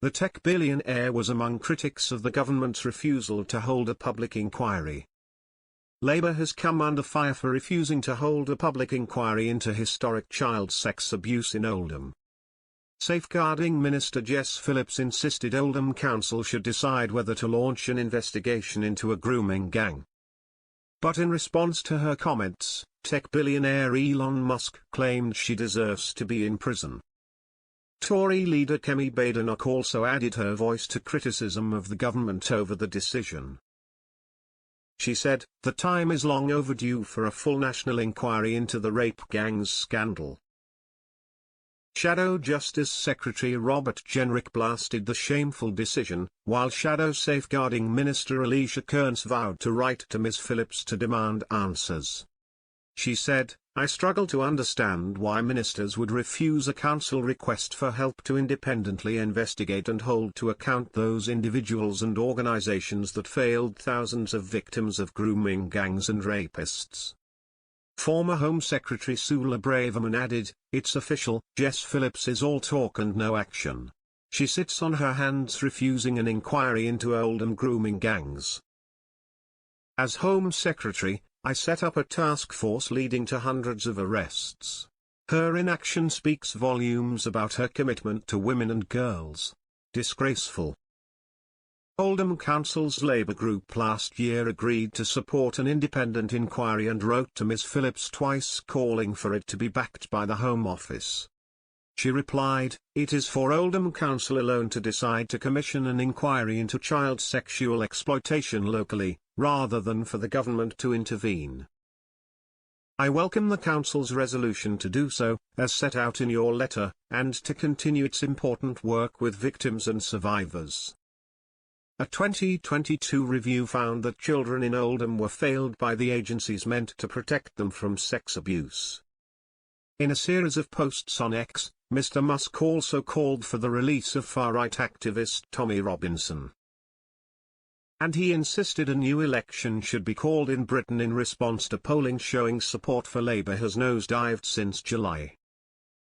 The tech billionaire was among critics of the government's refusal to hold a public inquiry. Labour has come under fire for refusing to hold a public inquiry into historic child sex abuse in Oldham. Safeguarding Minister Jess Phillips insisted Oldham Council should decide whether to launch an investigation into a grooming gang. But in response to her comments, tech billionaire Elon Musk claimed she deserves to be in prison. Tory leader Kemi Badenoch also added her voice to criticism of the government over the decision. She said, "The time is long overdue for a full national inquiry into the rape gangs scandal." Shadow Justice Secretary Robert Jenrick blasted the shameful decision, while Shadow Safeguarding Minister Alicia Kearns vowed to write to Ms. Phillips to demand answers. She said, "I struggle to understand why ministers would refuse a council request for help to independently investigate and hold to account those individuals and organizations that failed thousands of victims of grooming gangs and rapists." Former Home Secretary Sula Braverman added, "It's official, Jess Phillips is all talk and no action. She sits on her hands refusing an inquiry into Oldham grooming gangs. As Home Secretary, I set up a task force leading to hundreds of arrests. Her inaction speaks volumes about her commitment to women and girls. Disgraceful." Oldham Council's Labour group last year agreed to support an independent inquiry and wrote to Ms. Phillips twice calling for it to be backed by the Home Office. She replied, "It is for Oldham Council alone to decide to commission an inquiry into child sexual exploitation locally, rather than for the government to intervene. I welcome the Council's resolution to do so, as set out in your letter, and to continue its important work with victims and survivors." A 2022 review found that children in Oldham were failed by the agencies meant to protect them from sex abuse. In a series of posts on X, Mr. Musk also called for the release of far-right activist Tommy Robinson. And he insisted a new election should be called in Britain in response to polling showing support for Labour has nosedived since July.